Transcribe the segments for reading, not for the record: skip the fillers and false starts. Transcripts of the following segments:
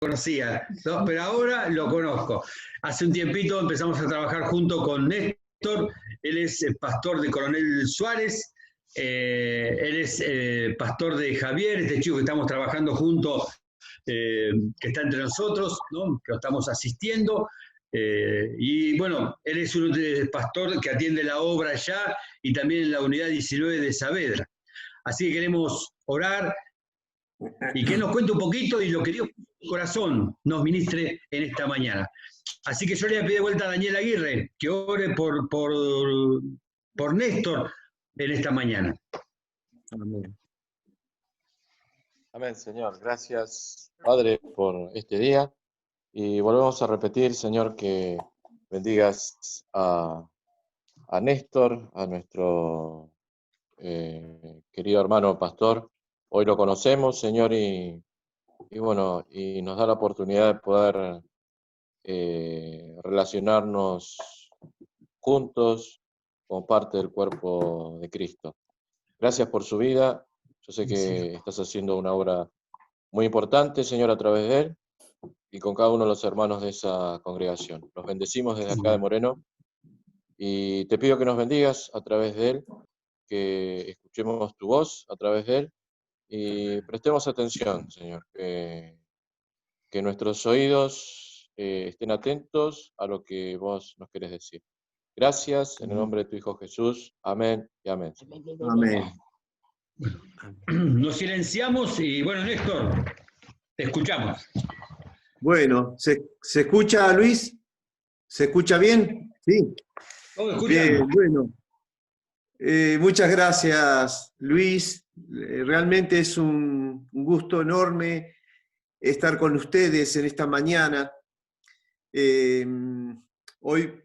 conocía, ¿no? Pero ahora lo conozco. Hace un tiempito empezamos a trabajar junto con Néstor, él es pastor de Coronel Suárez, él es pastor de Javier, este chico que estamos trabajando juntos, que está entre nosotros, ¿no? Que lo estamos asistiendo. Y bueno, él es un pastor que atiende la obra allá y también en la unidad 19 de Saavedra. Así que queremos orar y que nos cuente un poquito y lo que Dios corazón nos ministre en esta mañana. Así que yo le voy a pedir de vuelta a Daniel Aguirre que ore por Néstor en esta mañana. Amén. Amén, Señor. Gracias, Padre, por este día. Y volvemos a repetir, Señor, que bendigas a Néstor, a nuestro querido hermano pastor. Hoy lo conocemos, Señor, y bueno, y nos da la oportunidad de poder relacionarnos juntos como parte del cuerpo de Cristo. Gracias por su vida. Yo sé que estás haciendo una obra muy importante, Señor, a través de él y con cada uno de los hermanos de esa congregación. Los bendecimos desde acá de Moreno y te pido que nos bendigas a través de él, que escuchemos tu voz a través de él y prestemos atención, Señor, que nuestros oídos estén atentos a lo que vos nos querés decir. Gracias, en el nombre de tu Hijo Jesús. Amén y amén. Amén. Nos silenciamos y bueno, Néstor, te escuchamos. Bueno, ¿se escucha, Luis? ¿Se escucha bien? Sí. Bien, bueno. Muchas gracias, Luis. Realmente es un gusto enorme estar con ustedes en esta mañana. Hoy,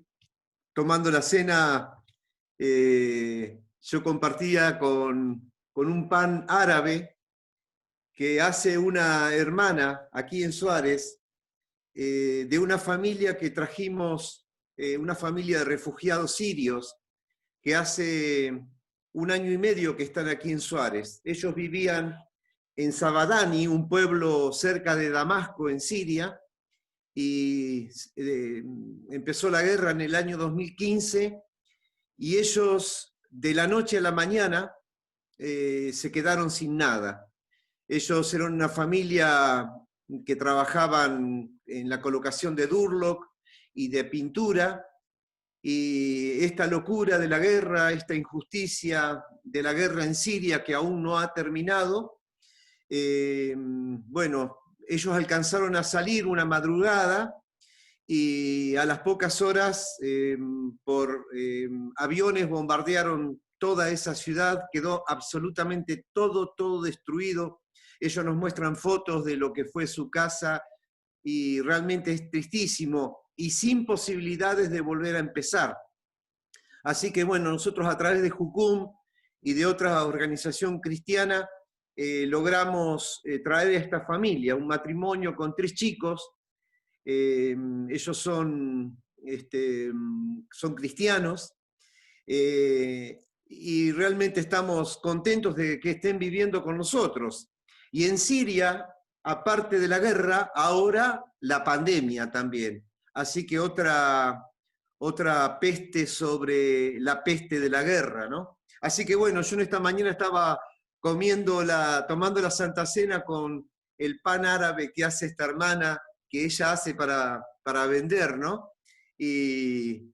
tomando la cena, yo compartía con un pan árabe que hace una hermana aquí en Suárez, de una familia que trajimos, una familia de refugiados sirios, que hace 1 año y medio que están aquí en Suárez. Ellos vivían en Sabadani, un pueblo cerca de Damasco, en Siria, y empezó la guerra en el año 2015, y ellos de la noche a la mañana se quedaron sin nada. Ellos eran una familia que trabajaban en la colocación de Durlock y de pintura, y esta locura de la guerra, esta injusticia de la guerra en Siria que aún no ha terminado, bueno, ellos alcanzaron a salir una madrugada y a las pocas horas por aviones bombardearon toda esa ciudad, quedó absolutamente todo destruido. Ellos nos muestran fotos de lo que fue su casa y realmente es tristísimo y sin posibilidades de volver a empezar. Así que bueno, nosotros a través de Jucum y de otra organización cristiana logramos traer a esta familia, un matrimonio con 3 chicos. Ellos son cristianos y realmente estamos contentos de que estén viviendo con nosotros. Y en Siria, aparte de la guerra, ahora la pandemia también. Así que otra peste sobre la peste de la guerra, ¿no? Así que bueno, yo en esta mañana estaba tomando la Santa Cena con el pan árabe que hace esta hermana, que ella hace para vender, ¿no? Y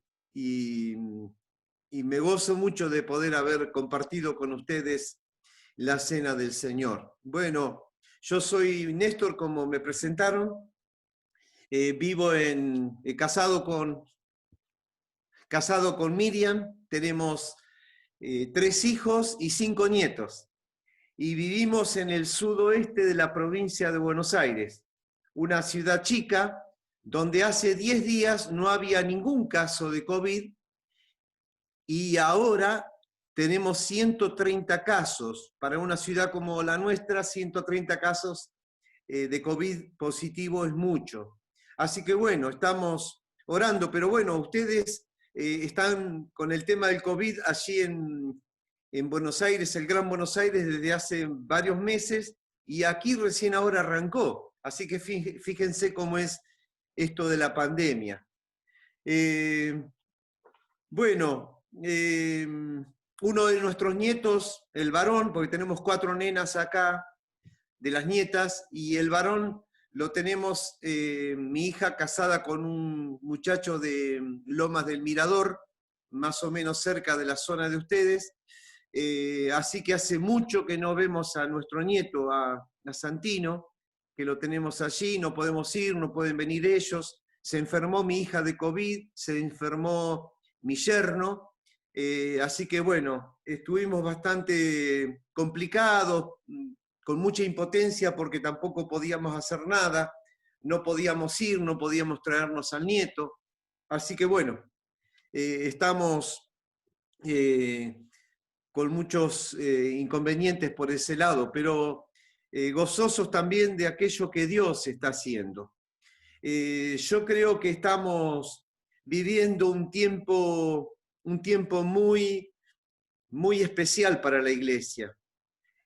me gozo mucho de poder haber compartido con ustedes la Cena del Señor. Bueno, yo soy Néstor, como me presentaron, vivo casado con Miriam, tenemos 3 hijos y 5 nietos, y vivimos en el sudoeste de la provincia de Buenos Aires, una ciudad chica donde hace 10 días no había ningún caso de COVID, y ahora tenemos 130 casos. Para una ciudad como la nuestra, 130 casos de COVID positivo es mucho. Así que bueno, estamos orando, pero bueno, ustedes están con el tema del COVID allí en Buenos Aires, el Gran Buenos Aires, desde hace varios meses, y aquí recién ahora arrancó. Así que fíjense cómo es esto de la pandemia. Bueno, uno de nuestros nietos, el varón, porque tenemos 4 nenas acá, de las nietas, y el varón lo tenemos, mi hija casada con un muchacho de Lomas del Mirador, más o menos cerca de la zona de ustedes, así que hace mucho que no vemos a nuestro nieto, a Santino, que lo tenemos allí, no podemos ir, no pueden venir ellos. Se enfermó mi hija de COVID, se enfermó mi yerno, así que bueno, estuvimos bastante complicados, con mucha impotencia porque tampoco podíamos hacer nada, no podíamos ir, no podíamos traernos al nieto, así que bueno, estamos con muchos inconvenientes por ese lado, pero gozosos también de aquello que Dios está haciendo. Yo creo que estamos viviendo un tiempo muy, muy especial para la iglesia.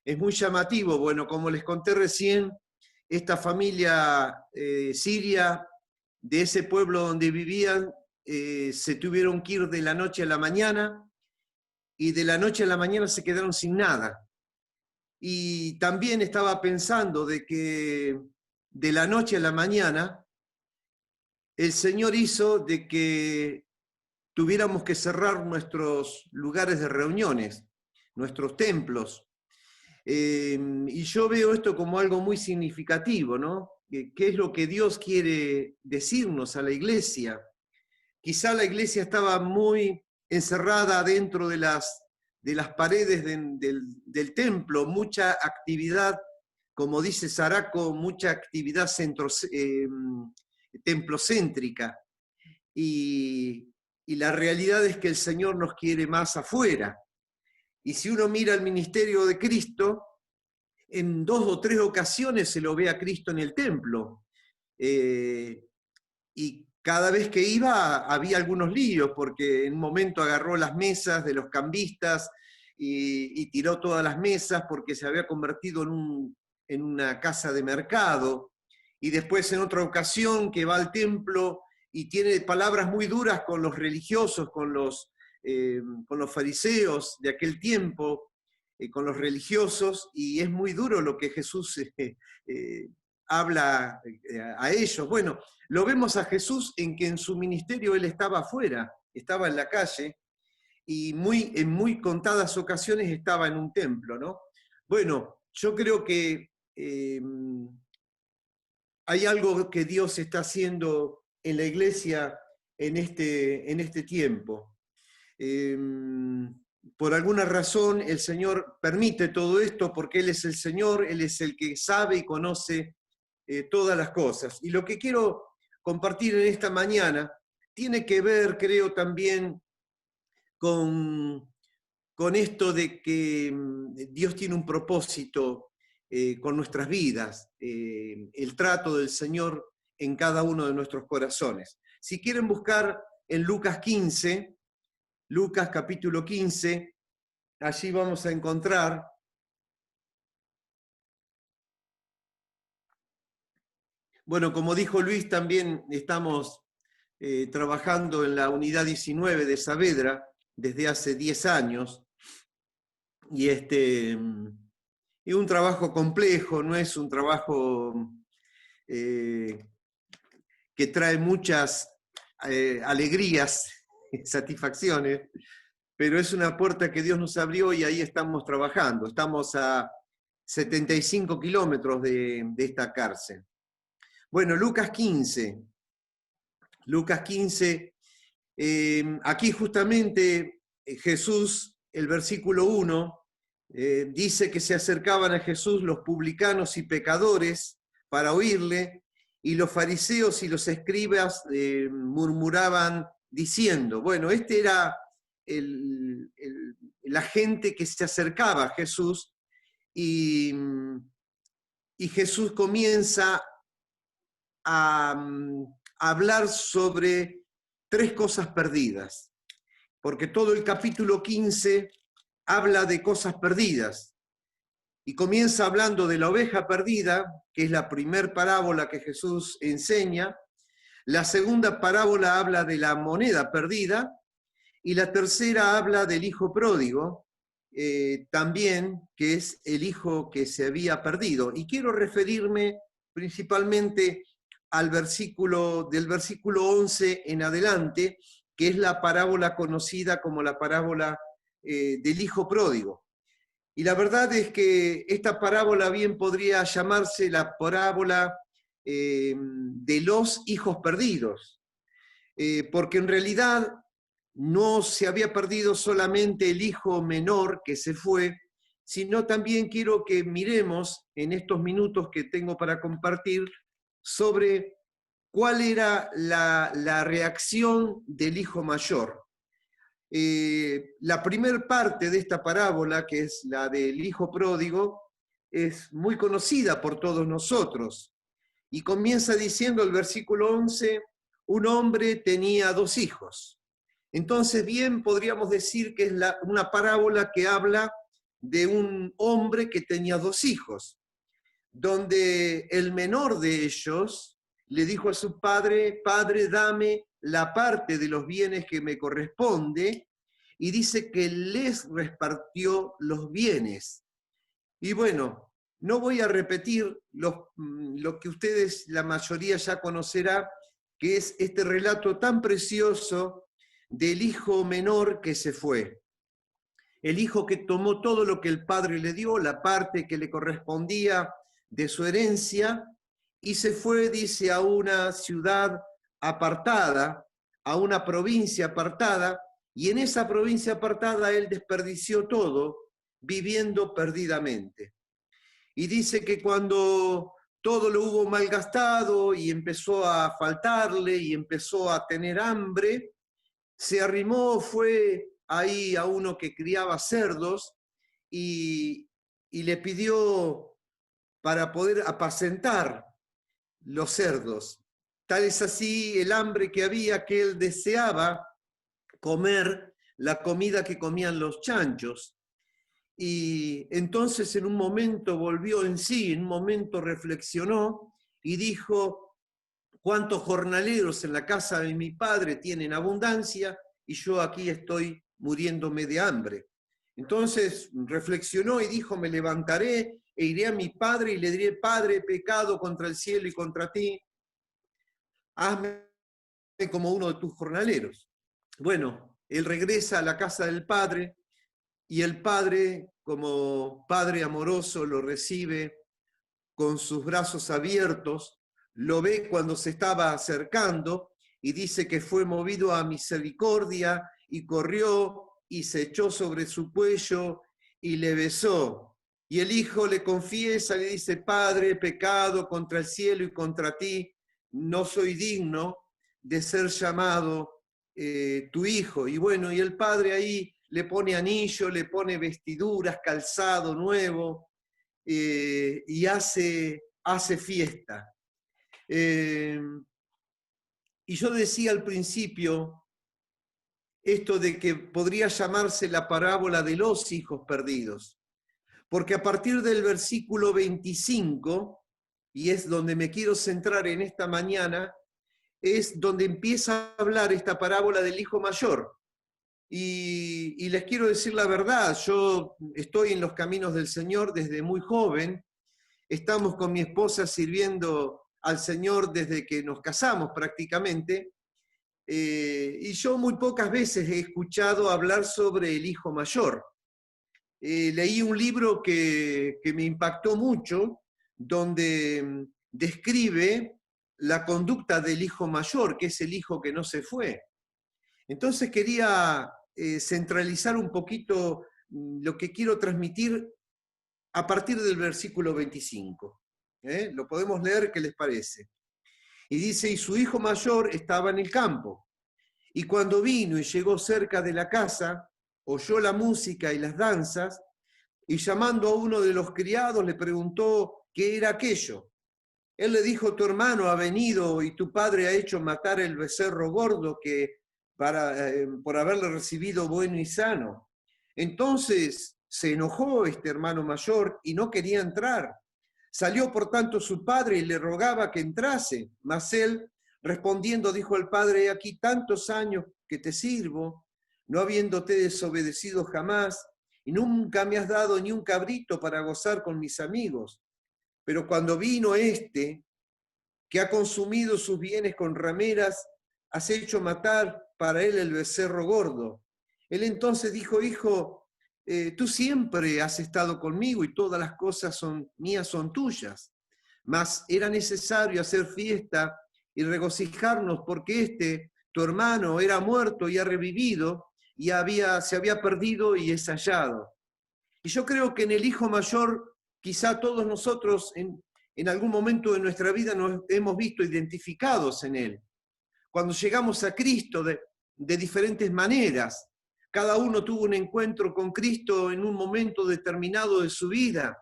Es muy llamativo, bueno, como les conté recién, esta familia siria, de ese pueblo donde vivían, se tuvieron que ir de la noche a la mañana, y de la noche a la mañana se quedaron sin nada. Y también estaba pensando de que de la noche a la mañana el Señor hizo de que tuviéramos que cerrar nuestros lugares de reuniones, nuestros templos. Y yo veo esto como algo muy significativo, ¿no? ¿Qué es lo que Dios quiere decirnos a la iglesia? Quizá la iglesia estaba muy encerrada dentro de las paredes del templo, mucha actividad, como dice Saraco, mucha actividad templocéntrica. Y la realidad es que el Señor nos quiere más afuera. Y si uno mira el ministerio de Cristo, en 2 o 3 ocasiones se lo ve a Cristo en el templo. Y cada vez que iba había algunos líos, porque en un momento agarró las mesas de los cambistas y tiró todas las mesas porque se había convertido en una casa de mercado. Y después en otra ocasión que va al templo y tiene palabras muy duras con los religiosos, con los fariseos de aquel tiempo, con los religiosos, y es muy duro lo que Jesús habla a ellos. Bueno, lo vemos a Jesús en que en su ministerio él estaba afuera, estaba en la calle, y en muy contadas ocasiones estaba en un templo, ¿no? Bueno, yo creo que hay algo que Dios está haciendo en la iglesia en este tiempo. Por alguna razón el Señor permite todo esto porque Él es el Señor, Él es el que sabe y conoce todas las cosas. Y lo que quiero compartir en esta mañana tiene que ver, creo, también con esto de que Dios tiene un propósito con nuestras vidas, el trato del Señor en cada uno de nuestros corazones. Si quieren buscar en Lucas 15, Lucas capítulo 15, allí vamos a encontrar bueno, como dijo Luis, también estamos trabajando en la unidad 19 de Saavedra desde hace 10 años, y es un trabajo complejo, no es un trabajo que trae muchas alegrías, satisfacciones, pero es una puerta que Dios nos abrió y ahí estamos trabajando. Estamos a 75 kilómetros de esta cárcel. Bueno, Lucas 15. Lucas 15, aquí justamente Jesús, el versículo 1, dice que se acercaban a Jesús los publicanos y pecadores para oírle, y los fariseos y los escribas murmuraban diciendo, bueno, este era la gente que se acercaba a Jesús, y Jesús comienza a hablar sobre 3 cosas perdidas, porque todo el capítulo 15 habla de cosas perdidas. Y comienza hablando de la oveja perdida, que es la primer parábola que Jesús enseña. La segunda parábola habla de la moneda perdida, y la tercera habla del hijo pródigo, también, que es el hijo que se había perdido. Y quiero referirme principalmente del versículo 11 en adelante, que es la parábola conocida como la parábola del hijo pródigo. Y la verdad es que esta parábola bien podría llamarse la parábola de los hijos perdidos, porque en realidad no se había perdido solamente el hijo menor que se fue, sino también quiero que miremos en estos minutos que tengo para compartir sobre cuál era la reacción del hijo mayor. La primera parte de esta parábola, que es la del hijo pródigo, es muy conocida por todos nosotros. Y comienza diciendo el versículo 11, un hombre tenía 2 hijos. Entonces bien podríamos decir que es una parábola que habla de un hombre que tenía 2 hijos, donde el menor de ellos le dijo a su padre, padre, dame la parte de los bienes que me corresponde, y dice que les repartió los bienes. Y bueno, no voy a repetir lo que ustedes, la mayoría ya conocerá, que es este relato tan precioso del hijo menor que se fue. El hijo que tomó todo lo que el padre le dio, la parte que le correspondía de su herencia, y se fue, dice, a una ciudad apartada, a una provincia apartada, y en esa provincia apartada él desperdició todo, viviendo perdidamente. Y dice que cuando todo lo hubo malgastado y empezó a faltarle y empezó a tener hambre, se arrimó, fue ahí a uno que criaba cerdos y le pidió para poder apacentar los cerdos. Tal es así el hambre que había que él deseaba comer la comida que comían los chanchos. Y entonces en un momento volvió en sí, en un momento reflexionó y dijo, ¿cuántos jornaleros en la casa de mi padre tienen abundancia y yo aquí estoy muriéndome de hambre? Entonces reflexionó y dijo, me levantaré e iré a mi padre y le diré, Padre, he pecado contra el cielo y contra ti, hazme como uno de tus jornaleros. Bueno, él regresa a la casa del padre y el padre, como padre amoroso, lo recibe con sus brazos abiertos, lo ve cuando se estaba acercando y dice que fue movido a misericordia y corrió y se echó sobre su cuello y le besó. Y el hijo le confiesa, le dice, Padre, he pecado contra el cielo y contra ti, no soy digno de ser llamado tu hijo. Y bueno, y el padre ahí le pone anillo, le pone vestiduras, calzado nuevo, y hace fiesta. Y yo decía al principio esto de que podría llamarse la parábola de los hijos perdidos, porque a partir del versículo 25, y es donde me quiero centrar en esta mañana, es donde empieza a hablar esta parábola del hijo mayor. Y les quiero decir la verdad, yo estoy en los caminos del Señor desde muy joven, estamos con mi esposa sirviendo al Señor desde que nos casamos prácticamente, y yo muy pocas veces he escuchado hablar sobre el hijo mayor. Leí un libro que me impactó mucho, donde describe la conducta del hijo mayor, que es el hijo que no se fue. Entonces quería centralizar un poquito lo que quiero transmitir a partir del versículo 25. Lo podemos leer, ¿qué les parece? Y dice, y su hijo mayor estaba en el campo, y cuando vino y llegó cerca de la casa, oyó la música y las danzas, y llamando a uno de los criados le preguntó qué era aquello. Él le dijo, tu hermano ha venido y tu padre ha hecho matar el becerro gordo por haberle recibido bueno y sano. Entonces se enojó este hermano mayor y no quería entrar. Salió por tanto su padre y le rogaba que entrase, mas él, respondiendo, dijo al padre: aquí tantos años que te sirvo, no habiéndote desobedecido jamás, y nunca me has dado ni un cabrito para gozar con mis amigos. Pero cuando vino este, que ha consumido sus bienes con rameras, has hecho matar para él el becerro gordo. Él entonces dijo: hijo, tú siempre has estado conmigo y todas las cosas mías son tuyas. Mas era necesario hacer fiesta y regocijarnos porque tu hermano, era muerto y ha revivido, y se había perdido y es hallado. Y yo creo que en el hijo mayor, quizá todos nosotros en algún momento de nuestra vida nos hemos visto identificados en él. Cuando llegamos a Cristo de diferentes maneras, cada uno tuvo un encuentro con Cristo en un momento determinado de su vida,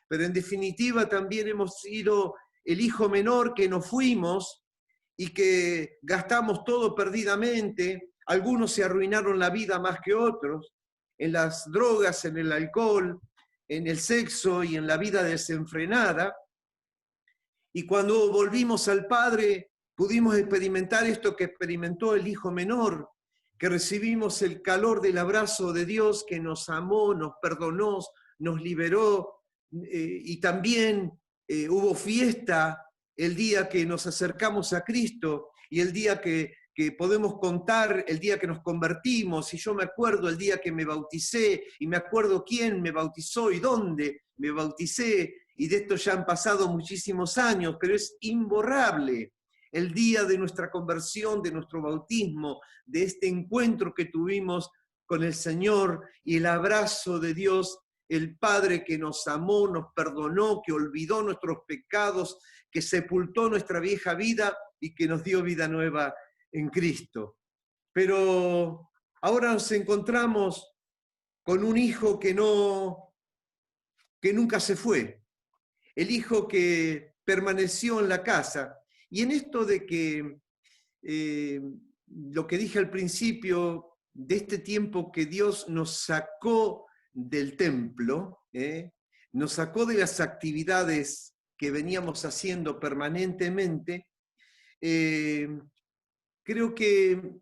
pero en definitiva también hemos sido el hijo menor que nos fuimos y que gastamos todo perdidamente. Algunos se arruinaron la vida más que otros, en las drogas, en el alcohol, en el sexo y en la vida desenfrenada. Y cuando volvimos al Padre, pudimos experimentar esto que experimentó el hijo menor, que recibimos el calor del abrazo de Dios que nos amó, nos perdonó, nos liberó, y también hubo fiesta el día que nos acercamos a Cristo y el día que podemos contar, el día que nos convertimos. Y yo me acuerdo el día que me bauticé, y me acuerdo quién me bautizó y dónde me bauticé, y de esto ya han pasado muchísimos años, pero es imborrable el día de nuestra conversión, de nuestro bautismo, de este encuentro que tuvimos con el Señor y el abrazo de Dios, el Padre que nos amó, nos perdonó, que olvidó nuestros pecados, que sepultó nuestra vieja vida y que nos dio vida nueva en Cristo. Pero ahora nos encontramos con un hijo que nunca se fue, el hijo que permaneció en la casa. Y en esto de que lo que dije al principio, de este tiempo que Dios nos sacó del templo, nos sacó de las actividades que veníamos haciendo permanentemente, creo que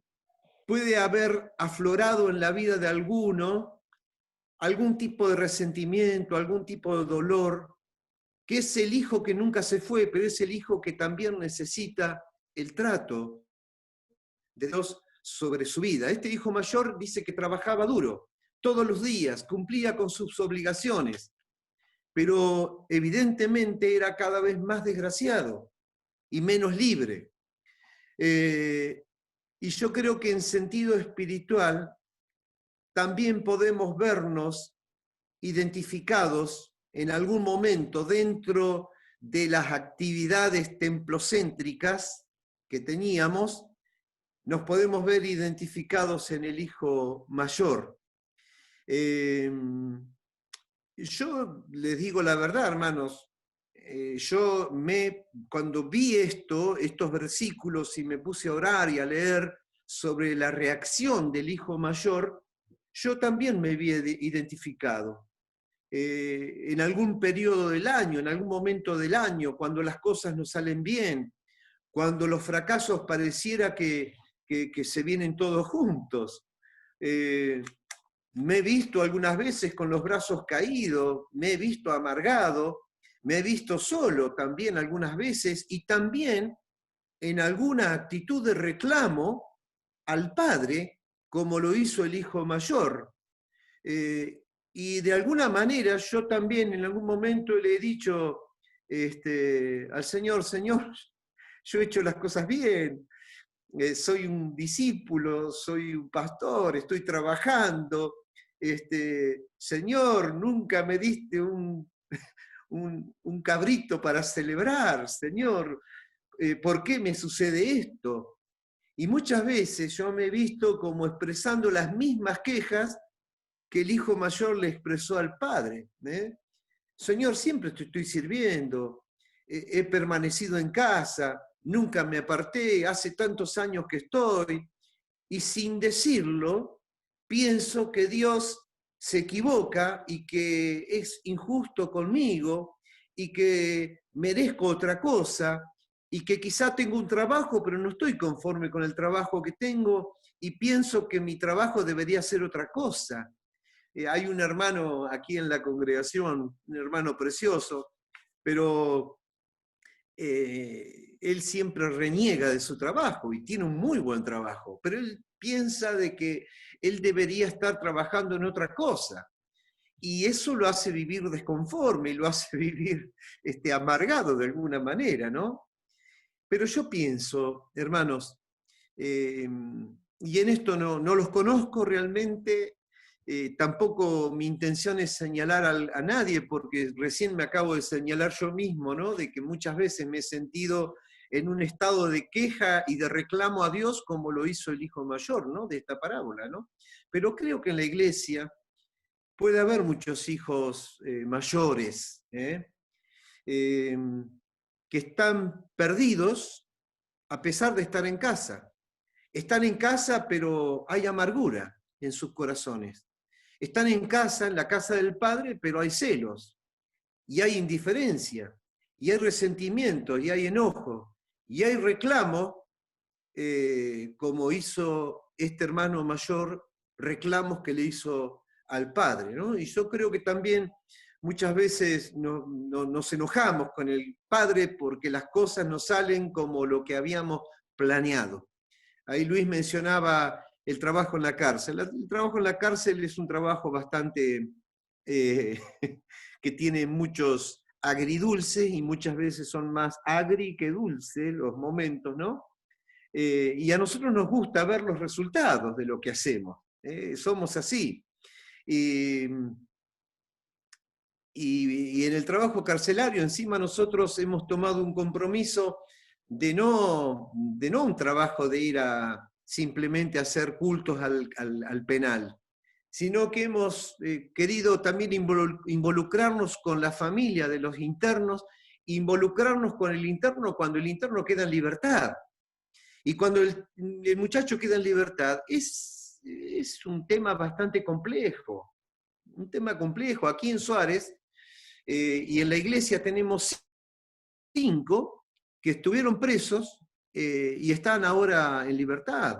puede haber aflorado en la vida de alguno algún tipo de resentimiento, algún tipo de dolor, que es el hijo que nunca se fue, pero es el hijo que también necesita el trato de Dios sobre su vida. Este hijo mayor dice que trabajaba duro, todos los días, cumplía con sus obligaciones, pero evidentemente era cada vez más desgraciado y menos libre. Y yo creo que en sentido espiritual también podemos vernos identificados en algún momento dentro de las actividades templocéntricas que teníamos. Nos podemos ver identificados en el hijo mayor. Yo les digo la verdad, hermanos, cuando vi estos versículos y me puse a orar y a leer sobre la reacción del hijo mayor, yo también me vi identificado. En algún periodo del año, en algún momento del año, cuando las cosas no salen bien, cuando los fracasos pareciera que se vienen todos juntos. Me he visto algunas veces con los brazos caídos, me he visto amargado, me he visto solo también algunas veces, y también en alguna actitud de reclamo al Padre, como lo hizo el hijo mayor. Y de alguna manera yo también en algún momento le he dicho al Señor: Señor, yo he hecho las cosas bien, soy un discípulo, soy un pastor, estoy trabajando. Señor, nunca me diste un cabrito para celebrar, Señor, ¿por qué me sucede esto? Y muchas veces yo me he visto como expresando las mismas quejas que el hijo mayor le expresó al padre. Señor, siempre te estoy sirviendo, he permanecido en casa, nunca me aparté, hace tantos años que estoy, y sin decirlo, pienso que Dios se equivoca y que es injusto conmigo y que merezco otra cosa y que quizá tengo un trabajo, pero no estoy conforme con el trabajo que tengo y pienso que mi trabajo debería ser otra cosa. Hay un hermano aquí en la congregación, un hermano precioso, pero él siempre reniega de su trabajo y tiene un muy buen trabajo, pero él piensa de que él debería estar trabajando en otra cosa. Y eso lo hace vivir desconforme y lo hace vivir amargado de alguna manera, ¿no? Pero yo pienso, hermanos, y en esto no los conozco realmente, tampoco mi intención es señalar a nadie, porque recién me acabo de señalar yo mismo, ¿no? De que muchas veces me he sentido en un estado de queja y de reclamo a Dios, como lo hizo el hijo mayor, ¿no? De esta parábola, ¿no? Pero creo que en la iglesia puede haber muchos hijos mayores, que están perdidos a pesar de estar en casa. Están en casa, pero hay amargura en sus corazones. Están en casa, en la casa del Padre, pero hay celos, y hay indiferencia, y hay resentimiento, y hay enojo, y hay reclamo, como hizo este hermano mayor, reclamos que le hizo al Padre, ¿no? Y yo creo que también muchas veces nos enojamos con el Padre porque las cosas no salen como lo que habíamos planeado. Ahí Luis mencionaba el trabajo en la cárcel. El trabajo en la cárcel es un trabajo bastante que tiene muchos agridulces y muchas veces son más agri que dulce los momentos, ¿no? Y a nosotros nos gusta ver los resultados de lo que hacemos. Somos así. Y en el trabajo carcelario, encima nosotros hemos tomado un compromiso de no un trabajo de ir a simplemente hacer cultos al penal, sino que hemos querido también involucrarnos con la familia de los internos, involucrarnos con el interno cuando el interno queda en libertad. Y cuando el muchacho queda en libertad, es un tema bastante complejo, un tema complejo. Aquí en Suárez y en la iglesia tenemos 5 que estuvieron presos y están ahora en libertad.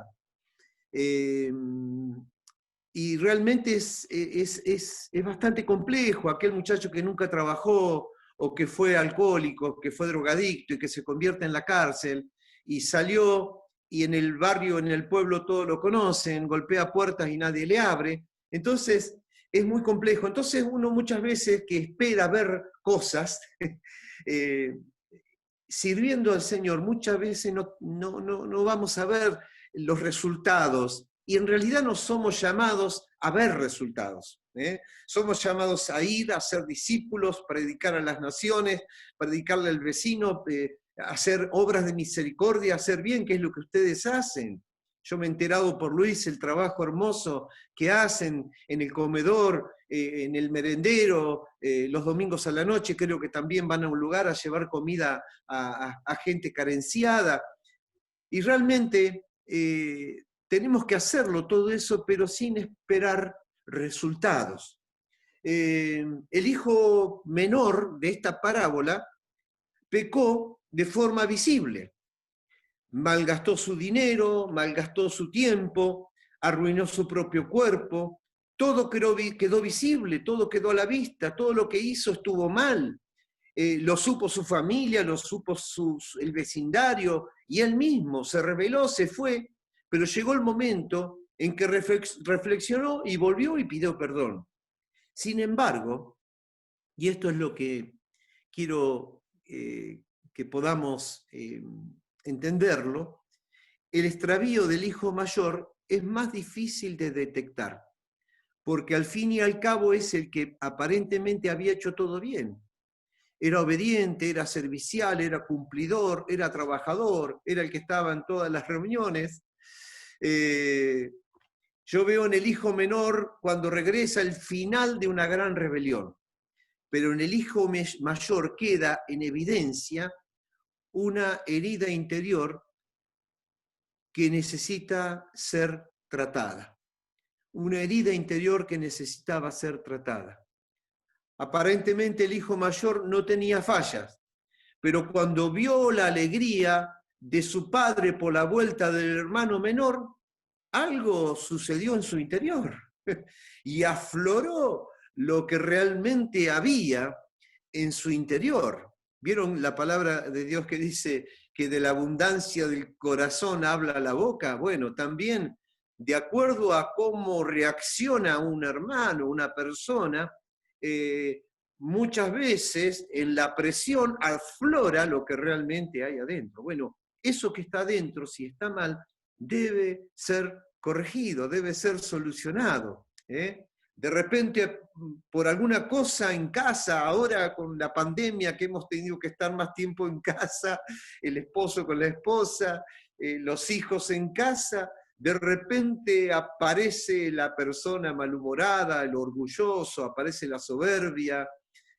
Y realmente es bastante complejo. Aquel muchacho que nunca trabajó o que fue alcohólico, que fue drogadicto y que se convierte en la cárcel y salió y en el barrio, en el pueblo todos lo conocen, golpea puertas y nadie le abre. Entonces es muy complejo. Entonces uno muchas veces que espera ver cosas, sirviendo al Señor, muchas veces no vamos a ver los resultados. Y en realidad no somos llamados a ver resultados. Somos llamados a ir, a ser discípulos, predicar a las naciones, predicarle al vecino, hacer obras de misericordia, hacer bien, que es lo que ustedes hacen. Yo me he enterado por Luis el trabajo hermoso que hacen en el comedor, en el merendero, los domingos a la noche. Creo que también van a un lugar a llevar comida a gente carenciada. Y realmente tenemos que hacerlo todo eso, pero sin esperar resultados. El hijo menor de esta parábola pecó de forma visible. Malgastó su dinero, malgastó su tiempo, arruinó su propio cuerpo, todo quedó visible, todo quedó a la vista, todo lo que hizo estuvo mal. Lo supo su familia, lo supo el vecindario, y él mismo se rebeló, se fue, pero llegó el momento en que reflexionó y volvió y pidió perdón. Sin embargo, y esto es lo que quiero que podamos entenderlo, el extravío del hijo mayor es más difícil de detectar, porque al fin y al cabo es el que aparentemente había hecho todo bien. Era obediente, era servicial, era cumplidor, era trabajador, era el que estaba en todas las reuniones. Yo veo en el hijo menor cuando regresa el final de una gran rebelión, pero en el hijo mayor queda en evidencia una herida interior que necesita ser tratada, una herida interior que necesitaba ser tratada. Aparentemente el hijo mayor no tenía fallas, pero cuando vio la alegría de su padre por la vuelta del hermano menor, algo sucedió en su interior y afloró lo que realmente había en su interior. ¿Vieron la palabra de Dios que dice que de la abundancia del corazón habla la boca? Bueno, también de acuerdo a cómo reacciona un hermano, una persona, muchas veces en la presión aflora lo que realmente hay adentro. Bueno, eso que está adentro, si está mal, debe ser corregido, debe ser solucionado. De repente, por alguna cosa en casa, ahora con la pandemia que hemos tenido que estar más tiempo en casa, el esposo con la esposa, los hijos en casa, de repente aparece la persona malhumorada, el orgulloso, aparece la soberbia,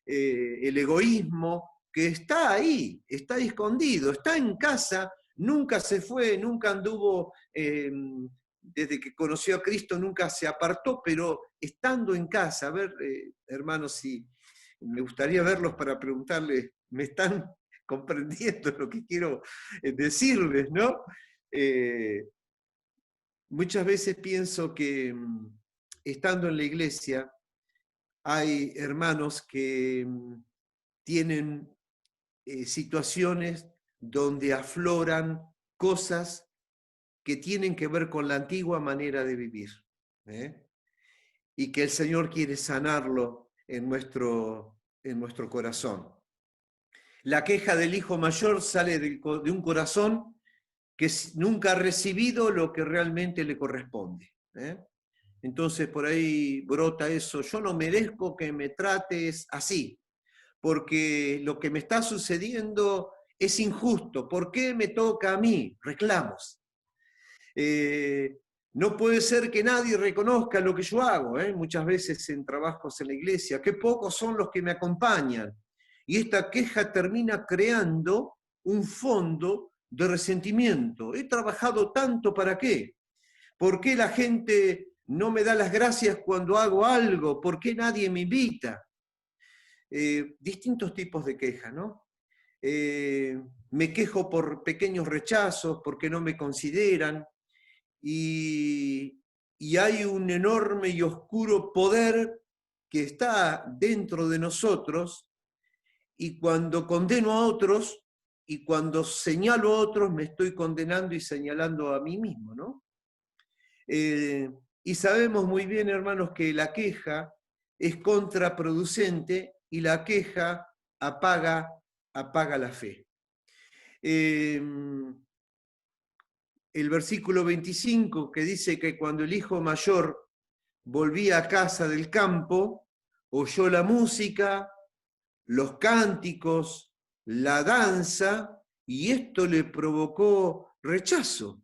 el egoísmo, que está ahí, está escondido, está en casa, nunca se fue, nunca anduvo, desde que conoció a Cristo nunca se apartó, pero estando en casa, a ver, hermanos, si me gustaría verlos para preguntarles, ¿me están comprendiendo lo que quiero decirles, no? Muchas veces pienso que estando en la iglesia hay hermanos que tienen situaciones donde afloran cosas que tienen que ver con la antigua manera de vivir, y que el Señor quiere sanarlo en nuestro corazón. La queja del hijo mayor sale de un corazón que nunca ha recibido lo que realmente le corresponde. Entonces por ahí brota eso, yo no merezco que me trates así, porque lo que me está sucediendo es injusto. ¿Por qué me toca a mí? Reclamos. No puede ser que nadie reconozca lo que yo hago, muchas veces en trabajos en la iglesia, qué pocos son los que me acompañan. Y esta queja termina creando un fondo de resentimiento. He trabajado tanto, ¿para qué? ¿Por qué la gente no me da las gracias cuando hago algo? ¿Por qué nadie me invita? Distintos tipos de queja, ¿no? Me quejo por pequeños rechazos, porque no me consideran, y hay un enorme y oscuro poder que está dentro de nosotros, y cuando condeno a otros, y cuando señalo a otros, me estoy condenando y señalando a mí mismo, ¿no? Y sabemos muy bien, hermanos, que la queja es contraproducente y la queja apaga la fe. El versículo 25 que dice que cuando el hijo mayor volvía a casa del campo, oyó la música, los cánticos, la danza, y esto le provocó rechazo.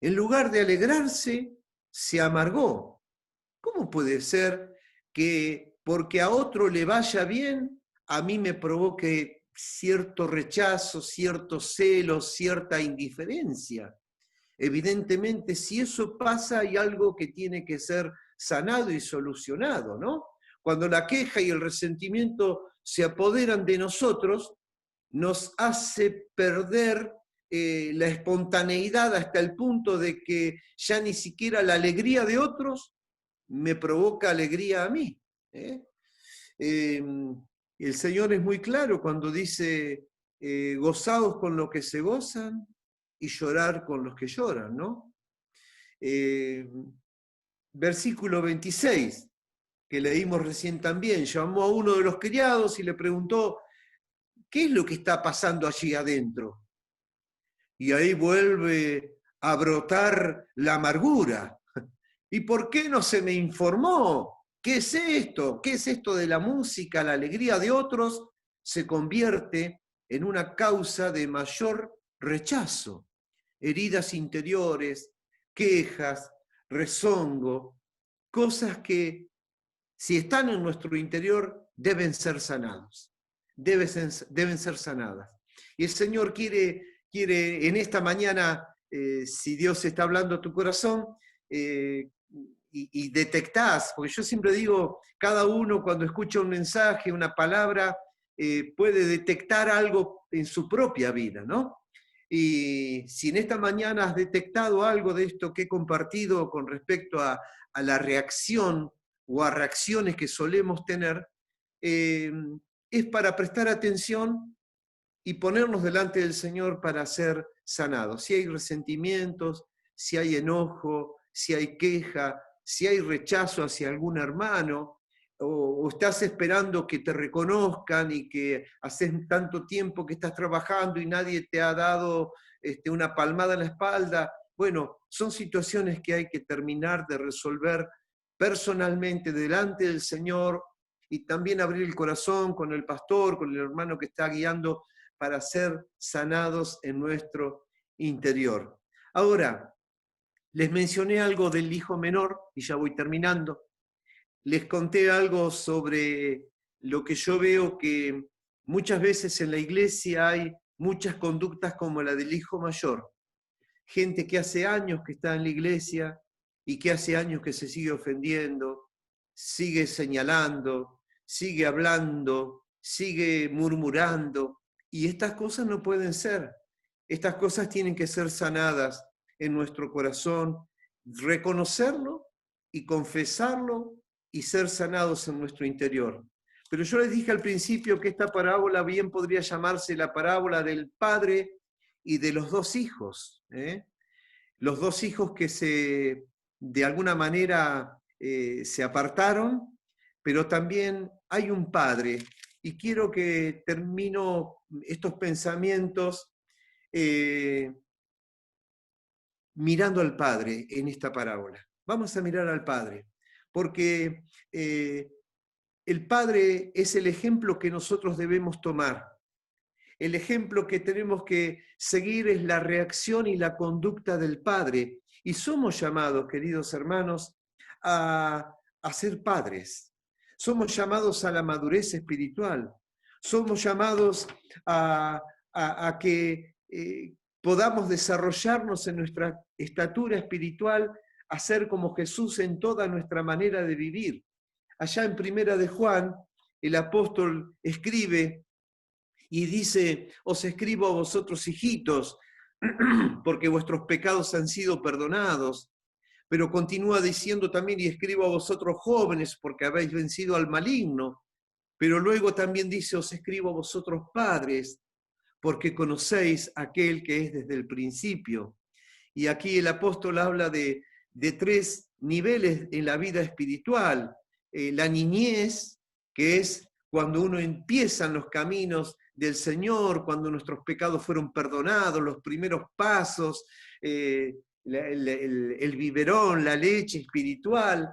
En lugar de alegrarse, se amargó. ¿Cómo puede ser que porque a otro le vaya bien, a mí me provoque cierto rechazo, cierto celo, cierta indiferencia? Evidentemente, si eso pasa, hay algo que tiene que ser sanado y solucionado, ¿no? Cuando la queja y el resentimiento se apoderan de nosotros, nos hace perder la espontaneidad hasta el punto de que ya ni siquiera la alegría de otros me provoca alegría a mí. El Señor es muy claro cuando dice, gozaos con los que se gozan y llorar con los que lloran, ¿no? Versículo 26, que leímos recién también, llamó a uno de los criados y le preguntó, ¿qué es lo que está pasando allí adentro? Y ahí vuelve a brotar la amargura. ¿Y por qué no se me informó? ¿Qué es esto? ¿Qué es esto de la música? La alegría de otros se convierte en una causa de mayor rechazo. Heridas interiores, quejas, rezongo, cosas que si están en nuestro interior deben ser sanados, deben ser sanadas. Y el Señor quiere en esta mañana, si Dios está hablando a tu corazón, y y detectás, porque yo siempre digo, cada uno cuando escucha un mensaje, una palabra, puede detectar algo en su propia vida, ¿no? Y si en esta mañana has detectado algo de esto que he compartido con respecto a la reacción o a reacciones que solemos tener, es para prestar atención y ponernos delante del Señor para ser sanados. Si hay resentimientos, si hay enojo, si hay queja, si hay rechazo hacia algún hermano, o estás esperando que te reconozcan y que haces tanto tiempo que estás trabajando y nadie te ha dado una palmada en la espalda. Bueno, son situaciones que hay que terminar de resolver personalmente delante del Señor y también abrir el corazón con el pastor, con el hermano que está guiando para ser sanados en nuestro interior. Ahora, les mencioné algo del hijo menor, y ya voy terminando. Les conté algo sobre lo que yo veo que muchas veces en la iglesia hay muchas conductas como la del hijo mayor. Gente que hace años que está en la iglesia y que hace años que se sigue ofendiendo, sigue señalando, sigue hablando, sigue murmurando. Y estas cosas no pueden ser. Estas cosas tienen que ser sanadas en nuestro corazón, reconocerlo y confesarlo y ser sanados en nuestro interior. Pero yo les dije al principio que esta parábola bien podría llamarse la parábola del padre y de los dos hijos. Los dos hijos que de alguna manera se apartaron, pero también hay un padre. Y quiero que termino estos pensamientos mirando al Padre en esta parábola. Vamos a mirar al Padre, porque el Padre es el ejemplo que nosotros debemos tomar. El ejemplo que tenemos que seguir es la reacción y la conducta del Padre. Y somos llamados, queridos hermanos, a ser padres. Somos llamados a la madurez espiritual. Somos llamados a que podamos desarrollarnos en nuestra estatura espiritual, a ser como Jesús en toda nuestra manera de vivir. Allá en Primera de Juan, el apóstol escribe y dice: os escribo a vosotros, hijitos, porque vuestros pecados han sido perdonados. Pero continúa diciendo también: y escribo a vosotros, jóvenes, porque habéis vencido al maligno. Pero luego también dice: os escribo a vosotros, padres, porque conocéis a aquel que es desde el principio. Y aquí el apóstol habla de tres niveles en la vida espiritual. La niñez, que es cuando uno empieza en los caminos del Señor, cuando nuestros pecados fueron perdonados, los primeros pasos, el biberón, la leche espiritual.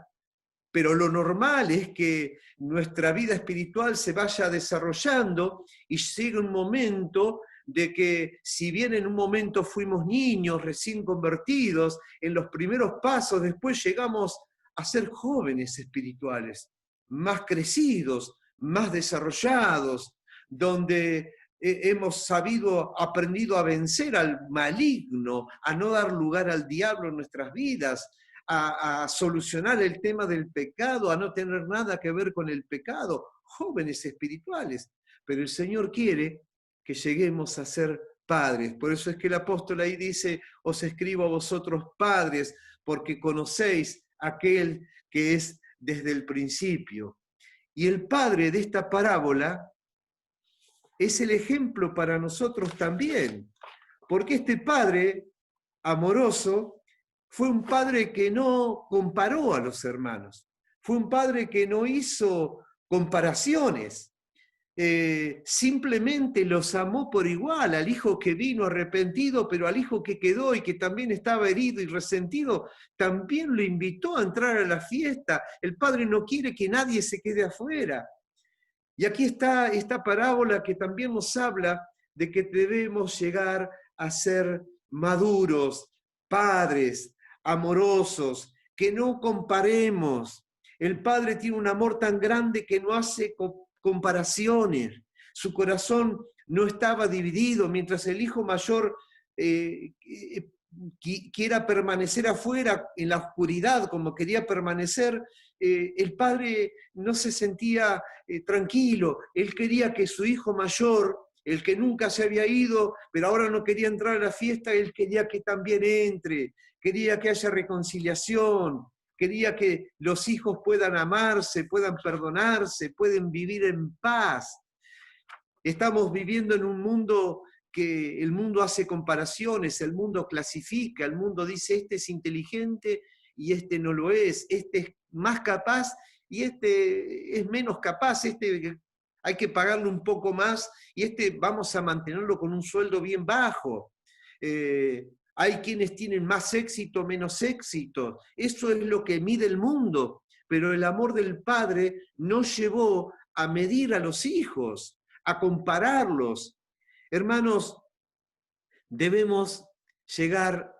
Pero lo normal es que nuestra vida espiritual se vaya desarrollando y llegue un momento de que, si bien en un momento fuimos niños recién convertidos, en los primeros pasos después llegamos a ser jóvenes espirituales, más crecidos, más desarrollados, donde hemos aprendido a vencer al maligno, a no dar lugar al diablo en nuestras vidas, a solucionar el tema del pecado, a no tener nada que ver con el pecado, jóvenes espirituales. Pero el Señor quiere que lleguemos a ser padres. Por eso es que el apóstol ahí dice: os escribo a vosotros, padres, porque conocéis a aquel que es desde el principio. Y el padre de esta parábola es el ejemplo para nosotros también, porque este padre amoroso fue un padre que no comparó a los hermanos, fue un padre que no hizo comparaciones, simplemente los amó por igual, al hijo que vino arrepentido, pero al hijo que quedó y que también estaba herido y resentido, también lo invitó a entrar a la fiesta. El padre no quiere que nadie se quede afuera. Y aquí está esta parábola que también nos habla de que debemos llegar a ser maduros, padres, amorosos, que no comparemos. El Padre tiene un amor tan grande que no hace comparaciones. Su corazón no estaba dividido, mientras el hijo mayor quiera permanecer afuera en la oscuridad como quería permanecer, el padre no se sentía tranquilo. Él quería que su hijo mayor, el que nunca se había ido, pero ahora no quería entrar a la fiesta, él quería que también entre, quería que haya reconciliación, quería que los hijos puedan amarse, puedan perdonarse, puedan vivir en paz. Estamos viviendo en un mundo que el mundo hace comparaciones, el mundo clasifica, el mundo dice este es inteligente y este no lo es, este es más capaz y este es menos capaz, este hay que pagarle un poco más y este vamos a mantenerlo con un sueldo bien bajo. Hay quienes tienen más éxito, menos éxito. Eso es lo que mide el mundo, pero el amor del Padre nos llevó a medir a los hijos, a compararlos. Hermanos, debemos llegar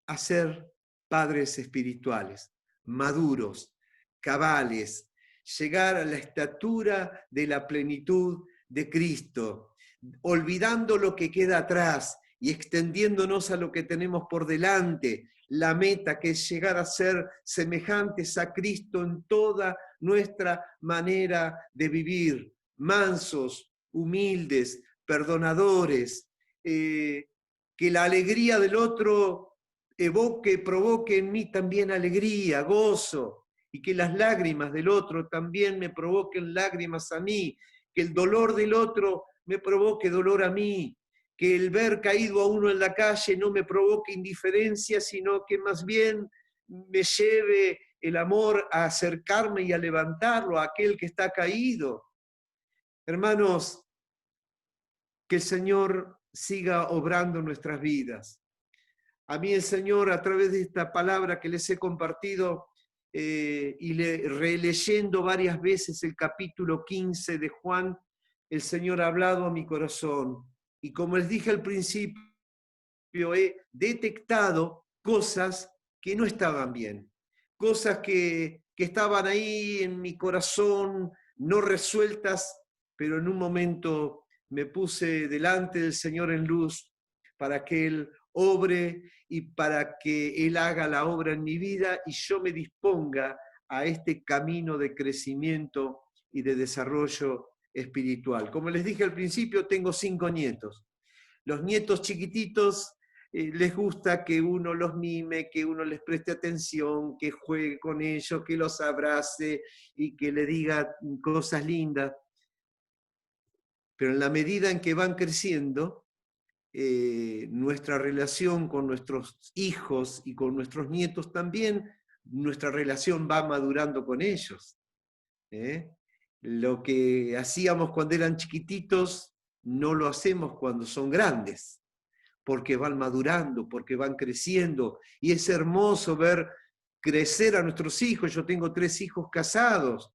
a ser padres espirituales, maduros, cabales, llegar a la estatura de la plenitud de Cristo, olvidando lo que queda atrás y extendiéndonos a lo que tenemos por delante, la meta que es llegar a ser semejantes a Cristo en toda nuestra manera de vivir, mansos, humildes, perdonadores, que la alegría del otro provoque en mí también alegría, gozo, y que las lágrimas del otro también me provoquen lágrimas a mí, que el dolor del otro me provoque dolor a mí, que el ver caído a uno en la calle no me provoque indiferencia, sino que más bien me lleve el amor a acercarme y a levantarlo a aquel que está caído. Hermanos, que el Señor siga obrando en nuestras vidas. A mí el Señor, a través de esta palabra que les he compartido y releyendo varias veces el capítulo 15 de Juan, el Señor ha hablado a mi corazón. Y como les dije al principio, he detectado cosas que no estaban bien, cosas que estaban ahí en mi corazón, no resueltas, pero en un momento me puse delante del Señor en luz para que Él obre y para que Él haga la obra en mi vida y yo me disponga a este camino de crecimiento y de desarrollo espiritual. Como les dije al principio, tengo 5 nietos. Los nietos chiquititos les gusta que uno los mime, que uno les preste atención, que juegue con ellos, que los abrace y que le diga cosas lindas. Pero en la medida en que van creciendo, nuestra relación con nuestros hijos y con nuestros nietos también, nuestra relación va madurando con ellos. Lo que hacíamos cuando eran chiquititos, no lo hacemos cuando son grandes, porque van madurando, porque van creciendo, y es hermoso ver crecer a nuestros hijos. Yo tengo 3 hijos casados,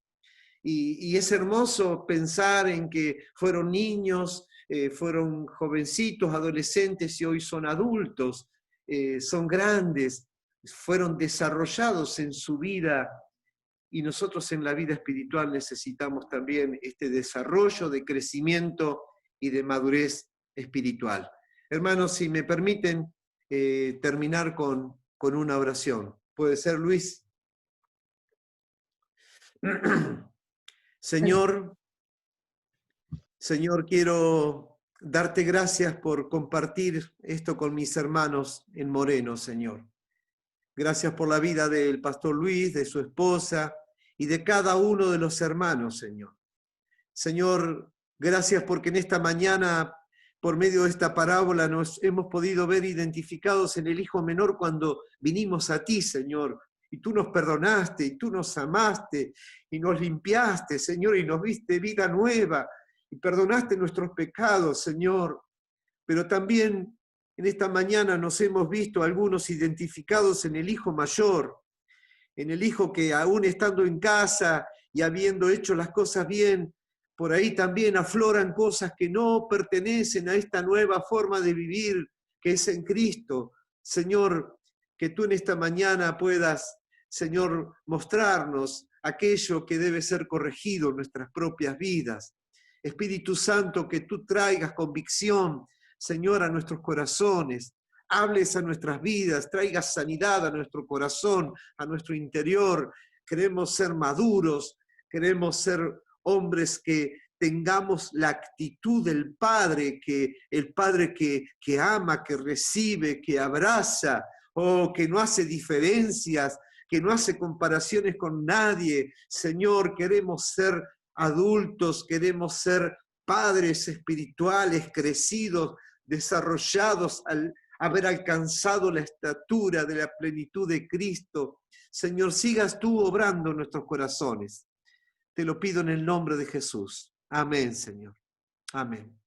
y es hermoso pensar en que fueron niños, fueron jovencitos, adolescentes, y hoy son adultos, son grandes, fueron desarrollados en su vida, y nosotros en la vida espiritual necesitamos también este desarrollo de crecimiento y de madurez espiritual. Hermanos, si me permiten terminar con una oración. ¿Puede ser, Luis? Señor, quiero darte gracias por compartir esto con mis hermanos en Moreno, Señor. Gracias por la vida del pastor Luis, de su esposa y de cada uno de los hermanos, Señor. Señor, gracias porque en esta mañana, por medio de esta parábola, nos hemos podido ver identificados en el hijo menor cuando vinimos a ti, Señor. Y tú nos perdonaste, y tú nos amaste, y nos limpiaste, Señor, y nos diste vida nueva, y perdonaste nuestros pecados, Señor. Pero también en esta mañana nos hemos visto algunos identificados en el hijo mayor, en el hijo que aún estando en casa y habiendo hecho las cosas bien, por ahí también afloran cosas que no pertenecen a esta nueva forma de vivir que es en Cristo. Señor, que tú en esta mañana puedas, Señor, mostrarnos aquello que debe ser corregido en nuestras propias vidas. Espíritu Santo, que tú traigas convicción, Señor, a nuestros corazones, hables a nuestras vidas, traigas sanidad a nuestro corazón, a nuestro interior. Queremos ser maduros, queremos ser hombres que tengamos la actitud del Padre, el Padre que ama, que recibe, que abraza, que no hace diferencias, que no hace comparaciones con nadie. Señor, queremos ser adultos, queremos ser padres espirituales, crecidos, desarrollados al haber alcanzado la estatura de la plenitud de Cristo. Señor, sigas tú obrando en nuestros corazones. Te lo pido en el nombre de Jesús. Amén, Señor. Amén.